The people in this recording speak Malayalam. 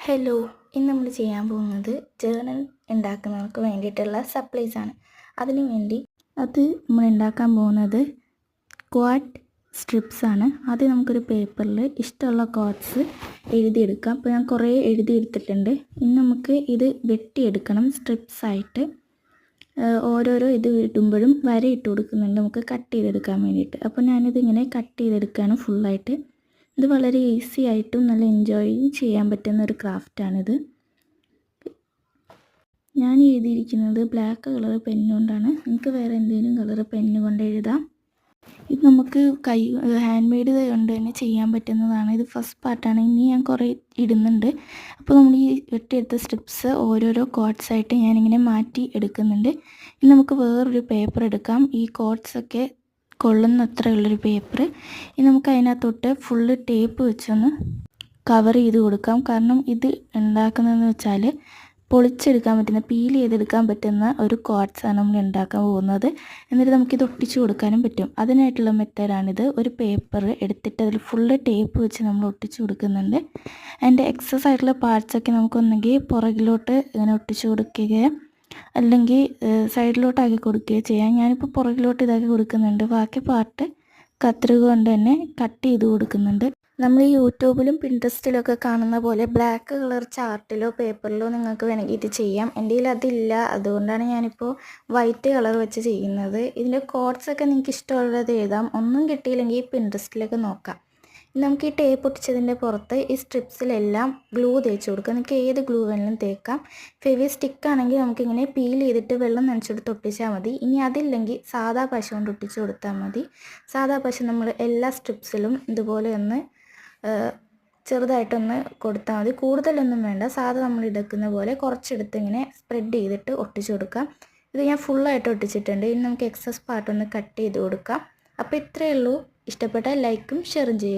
ഹലോ, ഇന്ന് നമ്മൾ ചെയ്യാൻ പോകുന്നത് ജേർണൽ ഉണ്ടാക്കുന്നവർക്ക് വേണ്ടിയിട്ടുള്ള സപ്ലൈസ് ആണ്. അതിനു വേണ്ടി നമ്മൾ ഉണ്ടാക്കാൻ പോകുന്നത് ക്വാഡ് സ്ട്രിപ്സ് ആണ്. ആദ്യം നമുക്കൊരു പേപ്പറിൽ ഇഷ്ടമുള്ള ക്വാഡ്സ് എഴുതിയെടുക്കാം. അപ്പോൾ ഞാൻ കുറേ എഴുതിയെടുത്തിട്ടുണ്ട്. ഇനി നമുക്ക് ഇത് വെട്ടിയെടുക്കണം സ്ട്രിപ്സ് ആയിട്ട്. ഓരോരോ ഇത് ഇടുമ്പോഴും വര ഇട്ട് കൊടുക്കുന്നുണ്ട് നമുക്ക് കട്ട് ചെയ്തെടുക്കാൻ വേണ്ടിയിട്ട്. അപ്പോൾ ഞാനിതിങ്ങനെ കട്ട് ചെയ്തെടുക്കുകയാണ് ഫുള്ളായിട്ട്. ഇത് വളരെ ഈസി ആയിട്ടും നല്ല എൻജോയ് ചെയ്യാൻ പറ്റുന്ന ഒരു ക്രാഫ്റ്റാണിത്. ഞാൻ എഴുതിയിരിക്കുന്നത് ബ്ലാക്ക് കളർ പെന്നുകൊണ്ടാണ്. നിങ്ങൾക്ക് വേറെ എന്തെങ്കിലും കളർ പെന്ന് കൊണ്ട് എഴുതാം. ഇത് നമുക്ക് ഹാൻഡ് മെയ്ഡ് കൊണ്ട് തന്നെ ചെയ്യാൻ പറ്റുന്നതാണ്. ഇത് ഫസ്റ്റ് പാർട്ടാണ്. ഇനി ഞാൻ കുറേ ഇടുന്നുണ്ട്. അപ്പോൾ നമ്മൾ ഈ വെട്ടിയെടുത്ത സ്ട്രിപ്സ് ഓരോരോ കോട്ട്സായിട്ട് ഞാനിങ്ങനെ മാറ്റി എടുക്കുന്നുണ്ട്. ഇനി നമുക്ക് വേറൊരു പേപ്പർ എടുക്കാം. ഈ കോട്ട്സൊക്കെ കൊള്ളുന്ന അത്രയുള്ളൊരു പേപ്പർ. ഇനി നമുക്ക് അതിനകത്തോട്ട് ഫുള്ള് ടേപ്പ് വെച്ചൊന്ന് കവർ ചെയ്ത് കൊടുക്കാം. കാരണം ഇത് ഉണ്ടാക്കുന്നതെന്ന് വെച്ചാൽ പൊളിച്ചെടുക്കാൻ പറ്റുന്ന, പീൽ ചെയ്തെടുക്കാൻ പറ്റുന്ന ഒരു ക്വാഡ്സാണ് നമ്മൾ ഉണ്ടാക്കാൻ പോകുന്നത്. എന്നിട്ട് നമുക്കിത് ഒട്ടിച്ചു കൊടുക്കാനും പറ്റും. അതിനായിട്ടുള്ള മെത്തേഡാണിത്. ഒരു പേപ്പർ എടുത്തിട്ട് അതിൽ ഫുള്ള് ടേപ്പ് വെച്ച് നമ്മൾ ഒട്ടിച്ചു കൊടുക്കുന്നുണ്ട്. അതിൻ്റെ എക്സസ് ആയിട്ടുള്ള പാർട്സൊക്കെ നമുക്കൊന്നെങ്കിൽ പുറകിലോട്ട് ഇങ്ങനെ ഒട്ടിച്ചു കൊടുക്കുകയോ അല്ലെങ്കിൽ സൈഡിലോട്ടാക്കി കൊടുക്കുകയോ ചെയ്യാം. ഞാനിപ്പോൾ പുറകിലോട്ട് ഇതാക്കി കൊടുക്കുന്നുണ്ട്. ബാക്കി പാർട്ട് കത്രിക കൊണ്ട് തന്നെ കട്ട് ചെയ്ത് കൊടുക്കുന്നുണ്ട്. നമ്മൾ ഈ യൂട്യൂബിലും പിൻട്രസ്റ്റിലൊക്കെ കാണുന്ന പോലെ ബ്ലാക്ക് കളർ ചാർട്ടിലോ പേപ്പറിലോ നിങ്ങൾക്ക് വേണമെങ്കിൽ ഇത് ചെയ്യാം. എൻ്റെ കയ്യിൽ അതില്ല, അതുകൊണ്ടാണ് ഞാനിപ്പോൾ വൈറ്റ് കളർ വെച്ച് ചെയ്യുന്നത്. ഇതിൻ്റെ കോഡ്സൊക്കെ നിങ്ങൾക്ക് ഇഷ്ടമുള്ളത് എഴുതാം. ഒന്നും കിട്ടിയില്ലെങ്കിൽ പിൻട്രസ്റ്റിലൊക്കെ നോക്കാം. നമുക്ക് ഈ ടേപ്പ് ഒട്ടിച്ചതിൻ്റെ പുറത്ത് ഈ സ്ട്രിപ്സിലെല്ലാം ഗ്ലൂ തേച്ച് കൊടുക്കാം. നിങ്ങൾക്ക് ഏത് ഗ്ലൂ വേണമെങ്കിലും തേക്കാം. ഫെവി സ്റ്റിക്കാണെങ്കിൽ നമുക്കിങ്ങനെ പീൽ ചെയ്തിട്ട് വെള്ളം നനച്ചെടുത്ത് ഒട്ടിച്ചാൽ മതി. ഇനി അതില്ലെങ്കിൽ സാദാ പശ കൊണ്ട് ഒട്ടിച്ച് കൊടുത്താൽ മതി. സാദാ പശ നമ്മൾ എല്ലാ സ്ട്രിപ്സിലും ഇതുപോലെ ഒന്ന് ചെറുതായിട്ടൊന്ന് കൊടുത്താൽ മതി. കൂടുതലൊന്നും വേണ്ട. സാധാ നമ്മൾ എടുക്കുന്ന പോലെ കുറച്ചെടുത്ത് ഇങ്ങനെ സ്പ്രെഡ് ചെയ്തിട്ട് ഒട്ടിച്ചു കൊടുക്കാം. ഇത് ഞാൻ ഫുള്ളായിട്ട് ഒട്ടിച്ചിട്ടുണ്ട്. ഇനി നമുക്ക് എക്സസ് പാർട്ടൊന്ന് കട്ട് ചെയ്ത് കൊടുക്കാം. അപ്പോൾ ഇത്രയേ ഉള്ളൂ. ഇഷ്ടപ്പെട്ടാൽ ലൈക്കും ഷെയറും ചെയ്യുക.